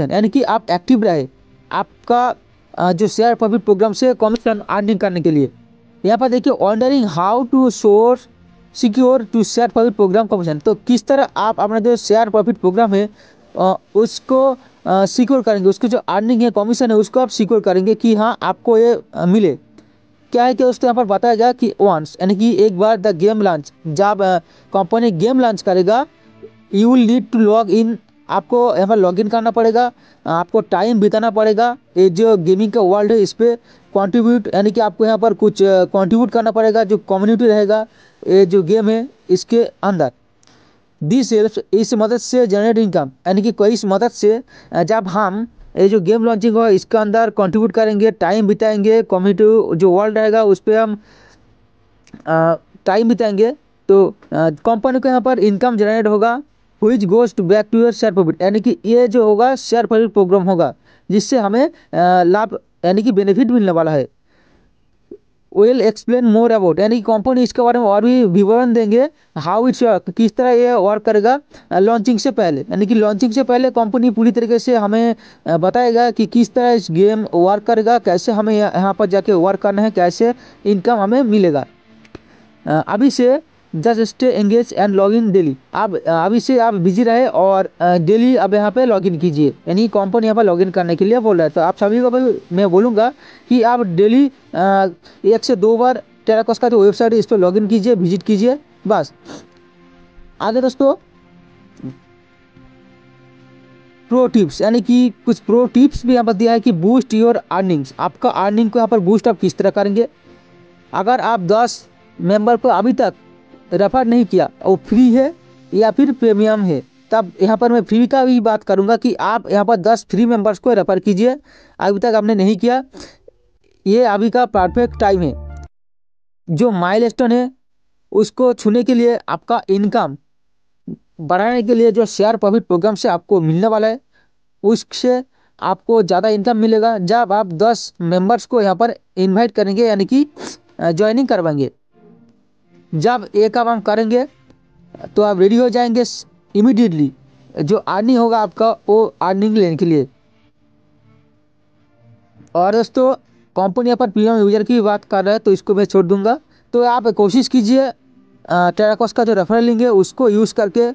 यानी कि आप एक्टिव रहे आपका जो शेयर प्रॉफिट प्रोग्राम से कमीशन अर्निंग करने के लिए। यहाँ पर देखिए wondering how to source secure to share profit programme commission. तो किस तरह आप अपना जो शेयर प्रॉफिट प्रोग्राम है उसको सिक्योर करेंगे, उसको जो अर्निंग है कमीशन है उसको आप सिक्योर करेंगे कि हाँ आपको ये मिले। क्या है कि दोस्तों यहाँ पर बताया गया कि वंस यानी कि एक बार द गेम लॉन्च, जब कंपनी गेम लॉन्च करेगा you will need to log in, आपको यहाँ पर लॉग इन करना पड़ेगा, आपको टाइम बिताना पड़ेगा, ये जो गेमिंग का वर्ल्ड है इस पर कंट्रीब्यूट, यानी कि आपको यहाँ पर कुछ कंट्रीब्यूट करना पड़ेगा जो कम्युनिटी रहेगा ये जो गेम है इसके अंदर। दिस हेल्प्स, इस मदद से जनरेट इनकम, यानी कि कोई इस मदद से जब हम ये जो गेम लॉन्चिंग हो इसके अंदर कंट्रीब्यूट करेंगे, टाइम बिताएंगे, कम्युनिटी जो वर्ल्ड रहेगा उस पर हम टाइम बिताएंगे तो कंपनी को यहाँ पर इनकम जनरेट होगा which goes to back to your share profit, यानी कि ये जो होगा शेयर प्रॉफिट प्रोग्राम होगा जिससे हमें लाभ यानी कि बेनिफिट मिलने वाला है। विल एक्सप्लेन मोर अबाउट, यानी कि कंपनी इसके बारे में और भी विवरण देंगे हाउ इट्स वर्क, किस तरह ये वर्क करेगा लॉन्चिंग से पहले, यानी कि लॉन्चिंग से पहले कंपनी पूरी तरीके से हमें बताएगा कि किस तरह इस गेम वर्क करेगा, कैसे हमें यहाँ पर जाके वर्क करना है, कैसे इनकम हमें मिलेगा। अभी से just stay engage and log in daily, आप अभी से आप बिजी रहे और डेली अब यहाँ पे लॉग इन कीजिए, यानी कंपनी यहाँ पर लॉग इन करने के लिए बोल रहा है। तो आप सभी को भाई मैं बोलूँगा कि आप डेली 1 से 2 बार टेराकोस का जो वेबसाइट है इस पर लॉग इन कीजिए, विजिट कीजिए बस। आगे दोस्तों प्रो टिप्स, यानी कि कुछ प्रो टिप्स भी यहाँ पर दिया है कि बूस्ट योर अर्निंग्स, आपका अर्निंग को यहाँ पर बूस्ट आप किस तरह करेंगे। अगर आप 10 मेंबर को अभी तक रेफर नहीं किया और फ्री है या फिर प्रीमियम है, तब यहाँ पर मैं फ्री का भी बात करूँगा कि आप यहाँ पर 10 फ्री मेंबर्स को रेफर कीजिए। अभी तक आपने नहीं किया, ये अभी का परफेक्ट टाइम है। जो माइलस्टोन है उसको छूने के लिए, आपका इनकम बढ़ाने के लिए जो शेयर प्रॉफिट प्रोग्राम से आपको मिलने वाला है उससे आपको ज़्यादा इनकम मिलेगा जब आप 10 मेंबर्स को यहाँ पर इनवाइट करेंगे, यानी कि ज्वाइनिंग करवाएंगे। जब ये काम हम करेंगे तो आप रेडी हो जाएंगे इमीडिएटली जो अर्निंग होगा आपका वो अर्निंग लेने के लिए। और दोस्तों कंपनी यहाँ पर प्रीमियम यूजर की बात कर रहा है तो इसको मैं छोड़ दूंगा। तो आप कोशिश कीजिए टेराकोस का जो रेफरल लिंक है उसको यूज़ करके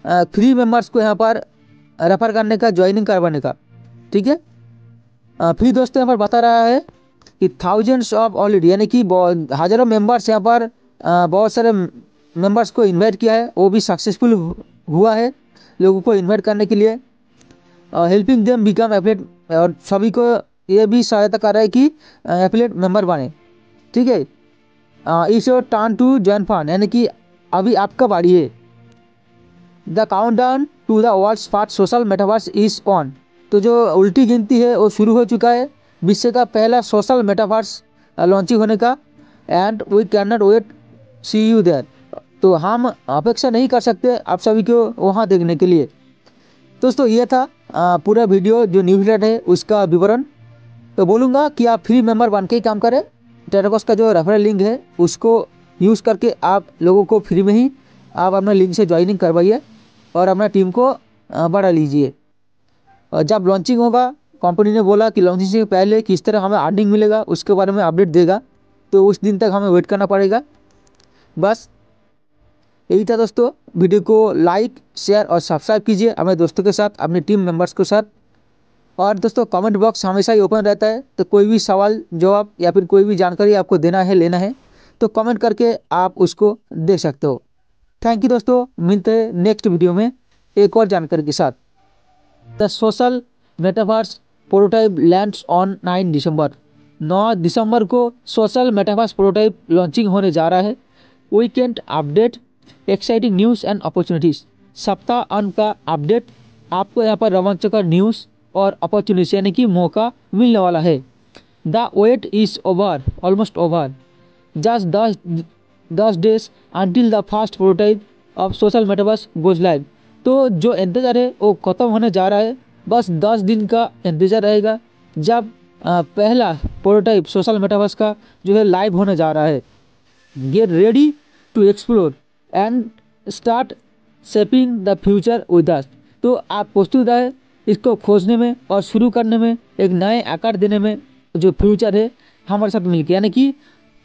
फ्री मेंबर्स को यहाँ पर रेफर करने का, ज्वाइनिंग करवाने का, ठीक है। फिर दोस्तों यहाँ पर बता रहा है कि थाउजेंड्स ऑफ ऑलरेडी, यानी कि हज़ारों मेंबर्स यहाँ पर बहुत सारे मेंबर्स को इनवाइट किया है, वो भी सक्सेसफुल हुआ है लोगों को इनवाइट करने के लिए। हेल्पिंग देम बिकम एफिलिएट, और सभी को ये भी सहायता कर रहा है कि एफिलिएट मेंबर बने, ठीक है। It's your turn to join fund, यानी कि अभी आपका बारी है। The countdown to the world's first social metaverse is on, तो जो उल्टी गिनती है वो शुरू हो चुका है विश्व का पहला सोशल मेटावर्स लॉन्चिंग होने का। And we can not wait see you there, तो हम अपेक्षा नहीं कर सकते आप सभी को वहाँ देखने के लिए। दोस्तों ये था पूरा वीडियो जो न्यूज़ रेट है उसका विवरण। तो बोलूँगा कि आप फ्री मेंबर बन के ही काम करें, टेराकोस का जो रेफरल लिंक है उसको यूज़ करके आप लोगों को फ्री में ही आप अपना लिंक से ज्वाइनिंग करवाइए और अपना टीम को बढ़ा लीजिए। और जब लॉन्चिंग होगा, कंपनी ने बोला कि लॉन्चिंग से पहले किस तरह हमें अर्निंग मिलेगा उसके बारे में अपडेट देगा, तो उस दिन तक हमें वेट करना पड़ेगा। बस यही था दोस्तों, वीडियो को लाइक शेयर और सब्सक्राइब कीजिए अपने दोस्तों के साथ, अपनी टीम मेंबर्स के साथ। और दोस्तों कमेंट बॉक्स हमेशा ही ओपन रहता है, तो कोई भी सवाल जवाब या फिर कोई भी जानकारी आपको देना है, लेना है, तो कमेंट करके आप उसको दे सकते हो। थैंक यू दोस्तों, मिलते हैं नेक्स्ट वीडियो में एक और जानकारी के साथ। The social metaverse prototype lands on 9 दिसंबर, 9 दिसंबर को सोशल मेटावर्स प्रोटोटाइप लॉन्चिंग होने जा रहा है। Weekend update, exciting news and opportunities, सप्ताह अंत का अपडेट, आपको यहाँ पर रोमांचकर न्यूज़ और अपॉर्चुनिटी यानी कि मौका मिलने वाला है। The wait is over, almost over, just 10 days until the first prototype of social metaverse goes live, तो जो इंतज़ार है वो ख़त्म होने जा रहा है। बस 10 दिन का इंतज़ार रहेगा जब पहला प्रोटोटाइप सोशल मेटावर्स का जो है लाइव होने जा रहा है। Get ready to explore and start shaping the future with us, तो आप प्रस्तुत है इसको खोजने में और शुरू करने में, एक नए आकार देने में जो फ्यूचर है हमारे साथ मिलके, यानी कि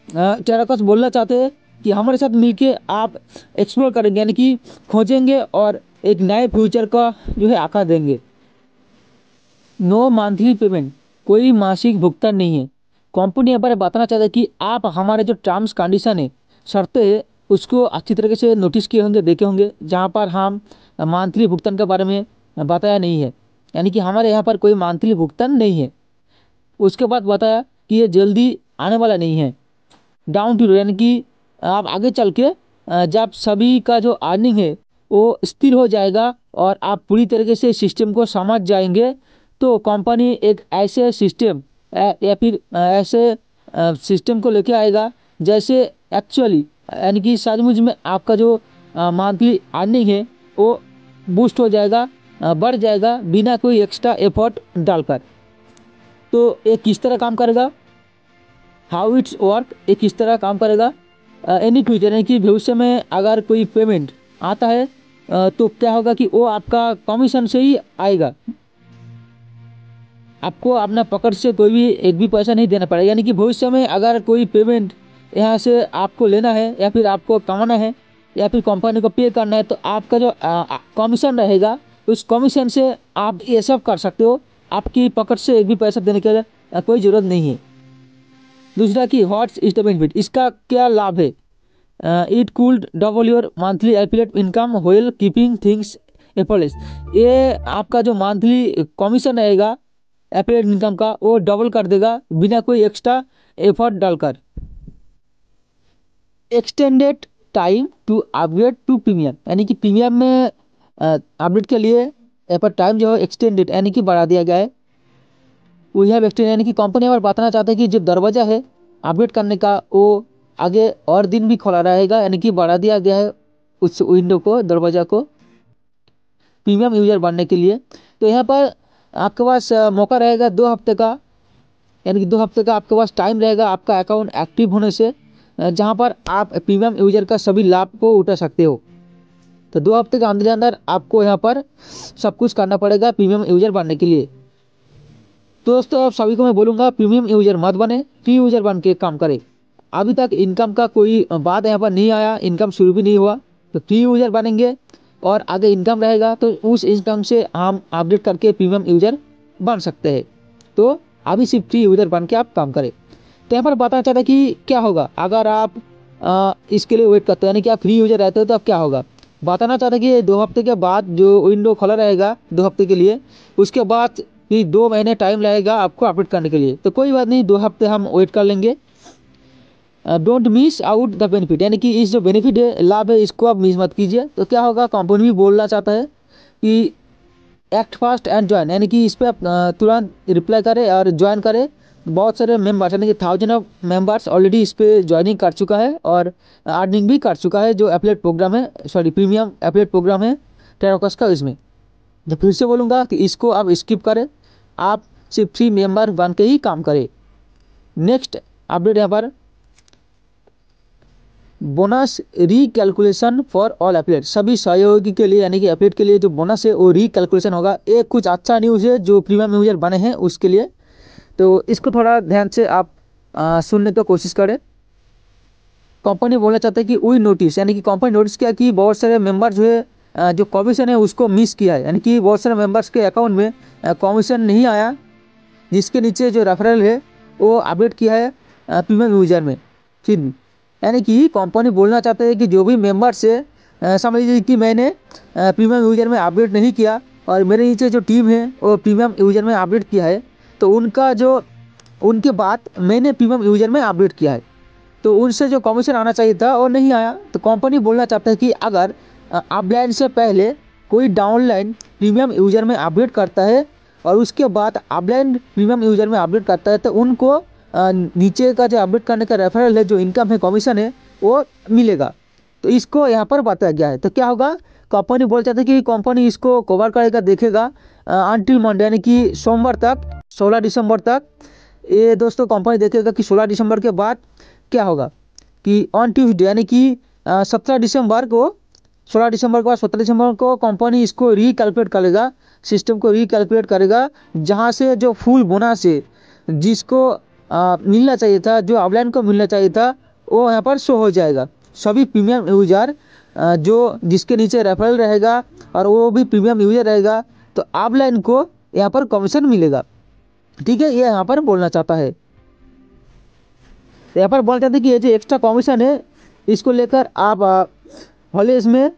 टेराकोस बोलना चाहते हैं कि हमारे साथ मिलके आप एक्सप्लोर करेंगे, यानी कि खोजेंगे और एक नए फ्यूचर का जो है आकार देंगे। नो मंथली पेमेंट, कोई मासिक भुगतान नहीं है। कंपनी यहाँ पर बताना चाहता है कि आप हमारे जो टर्म्स कंडीशन है, शर्तें है, उसको अच्छी तरीके से नोटिस किए होंगे, देखे होंगे, जहाँ पर हम मंथली भुगतान के बारे में बताया नहीं है, यानी कि हमारे यहाँ पर कोई मंथली भुगतान नहीं है। उसके बाद बताया कि ये जल्दी आने वाला नहीं है। डाउन टू, यानी कि आप आगे चल के जब सभी का जो अर्निंग है वो स्थिर हो जाएगा और आप पूरी तरीके से सिस्टम को समझ जाएंगे, तो कंपनी एक ऐसे सिस्टम या फिर ऐसे सिस्टम को लेके आएगा जैसे एक्चुअली, यानी कि सचमुच में आपका जो मंथली अर्निंग है वो बूस्ट हो जाएगा, बढ़ जाएगा बिना कोई एक्स्ट्रा एफर्ट डालकर। तो ये किस तरह काम करेगा, हाउ इट्स वर्क, ये किस तरह काम करेगा। एनी फ्यूचर, यानी कि भविष्य में अगर कोई पेमेंट आता है तो क्या होगा कि वो आपका कमीशन से ही आएगा, आपको अपना पकड़ से कोई भी एक भी पैसा नहीं देना पड़ेगा। यानी कि भविष्य में अगर कोई पेमेंट यहाँ से आपको लेना है या फिर आपको कमाना है या फिर कंपनी को पे करना है, तो आपका जो कमीशन रहेगा उस कमीशन से आप ये सब कर सकते हो, आपकी पकड़ से एक भी पैसा देने की कोई ज़रूरत नहीं है। दूसरा कि व्हाट्स इज द बेनिफिट, इसका क्या लाभ है। It could double your monthly affiliate income while keeping things effortless, ये आपका जो मंथली कमीशन रहेगा एफिलिएट इनकम का वो डबल कर देगा बिना कोई एक्स्ट्रा एफर्ट डालकर। Extended time to upgrade to premium, यानी कि प्रीमियम में अपडेट के लिए यहाँ पर टाइम जो है एक्सटेंडेड यानी कि बढ़ा दिया गया है। वी हैव एक्सटेंड, यानी कि कंपनी हमारे बताना चाहते हैं कि जो दरवाज़ा है अपडेट करने का वो आगे और दिन भी खुला रहेगा, यानी कि बढ़ा दिया गया है उस विंडो को, दरवाज़ा को, प्रीमियम यूजर बनने के लिए। तो यहाँ पर आपके पास मौका रहेगा 2 हफ्ते का, यानी कि 2 हफ्ते का आपके पास टाइम रहेगा आपका अकाउंट एक्टिव होने से, जहाँ पर आप प्रीमियम यूजर का सभी लाभ को उठा सकते हो। तो 2 हफ्ते के अंदर अंदर आपको यहाँ पर सब कुछ करना पड़ेगा प्रीमियम यूजर बनने के लिए। तो दोस्तों आप सभी को मैं बोलूँगा प्रीमियम यूजर मत बने, फ्री यूजर बन के काम करें। अभी तक इनकम का कोई बात यहाँ पर नहीं आया, इनकम शुरू भी नहीं हुआ, तो फ्री यूजर बनेंगे और आगे इनकम रहेगा तो उस इनकम से हम अपडेट करके प्रीमियम यूजर बन सकते हैं। तो अभी सिर्फ फ्री यूजर बन के आप काम करें। तो यहाँ पर बताना चाहता कि क्या होगा अगर आप इसके लिए वेट करते हो, यानी कि आप फ्री यूजर रहते हो तो अब क्या होगा। बताना चाहता कि 2 हफ्ते के बाद जो विंडो खुला रहेगा 2 हफ्ते के लिए, उसके बाद फिर 2 महीने टाइम लगेगा आपको अपडेट करने के लिए। तो कोई बात नहीं, 2 हफ्ते हम वेट कर लेंगे। Don't miss out the benefit, यानी कि इस जो बेनिफिट है, लाभ है, इसको आप मिस मत कीजिए। तो क्या होगा, कंपनी भी बोलना चाहता है कि एक्ट फास्ट एंड ज्वाइन, यानी कि इस पर आप तुरंत रिप्लाई करें और ज्वाइन करें। बहुत सारे मेंबर्स, यानी कि 1000 ऑफ मेंबर्स ऑलरेडी इस पर ज्वाइनिंग कर चुका है और अर्निंग भी कर चुका है, जो एफिलिएट प्रोग्राम है, सॉरी प्रीमियम एफिलिएट प्रोग्राम है टेराकोस का। इसमें तो फिर से बोलूँगा कि इसको आप स्किप करें, आप सिर्फ फ्री मेंबर बन के ही काम करें। नेक्स्ट अपडेट यहाँ पर बोनस रीकैलकुलेशन फॉर ऑल एफिलिएट, सभी सहयोगी के लिए, यानी कि एफिलिएट के लिए जो बोनस है वो रीकैलकुलेशन होगा। एक कुछ अच्छा न्यूज़ है जो प्रीमियम यूजर बने हैं उसके लिए, तो इसको थोड़ा ध्यान से आप सुनने की कोशिश करें। कंपनी बोलना चाहते हैं कि वी नोटिस, यानी कि कंपनी नोटिस किया कि बहुत सारे मेंबर जो है जो कमीशन है उसको मिस किया है, यानी कि बहुत सारे मेंबर्स के अकाउंट में कमीशन नहीं आया, जिसके नीचे जो रेफरल है वो अपडेट किया है प्रीमियम यूजर में। फिर यानी कि कंपनी बोलना चाहते हैं कि जो भी मेंबर्स है, समझ लीजिए कि मैंने प्रीमियम यूजर में अपडेट नहीं किया और मेरे नीचे जो टीम है वो प्रीमियम यूजर में अपडेट किया है, तो उनका जो उनके बाद मैंने प्रीमियम यूजर में अपडेट किया है, तो उनसे जो कमीशन आना चाहिए था वो नहीं आया। तो कंपनी बोलना चाहता है कि अगर अपलाइन से पहले कोई डाउनलाइन प्रीमियम यूजर में अपडेट करता है और उसके बाद अपलाइन प्रीमियम यूजर में अपडेट करता है, तो उनको नीचे का जो अपडेट करने का रेफरल है, जो इनकम है, कमीशन है, वो मिलेगा। तो इसको यहाँ पर बताया गया है। तो क्या होगा, कंपनी बोल चाहते कि कंपनी इसको कवर करेगा, देखेगा अनटिल मंडे, यानी कि सोमवार तक, 16 दिसंबर तक। ये दोस्तों कंपनी देखेगा कि 16 दिसंबर के बाद क्या होगा कि ऑन ट्यूसडे, यानी कि 17 दिसंबर को 16 दिसंबर के बाद 17 दिसंबर को कंपनी इसको रिकैलकुलेट करेगा, सिस्टम को रिकैलकुलेट करेगा, जहाँ से जो फुल बोनस है जिसको मिलना चाहिए था, जो अपलाइन को मिलना चाहिए था, वो यहाँ पर शो हो जाएगा। सभी प्रीमियम यूजर जो जिसके नीचे रेफरल रहेगा और वो भी प्रीमियम यूजर रहेगा, तो अपलाइन को यहाँ पर कमीशन मिलेगा। ठीक है, ये यहाँ पर बोलना चाहता है। तो यहाँ पर बोलना चाहते हैं कि ये जो एक्स्ट्रा कमीशन है इसको लेकर आप हॉलीडेज में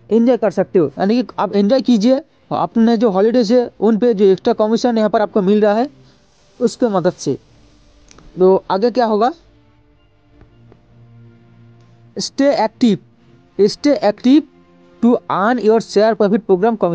एंजॉय कर सकते हो, यानी कि आप एंजॉय कीजिए अपने जो हॉलीडेज है उन पे जो एक्स्ट्रा कमीशन यहाँ पर आपको मिल रहा है उसके मदद से। तो आगे क्या होगा, stay active to earn your share profit programme commission.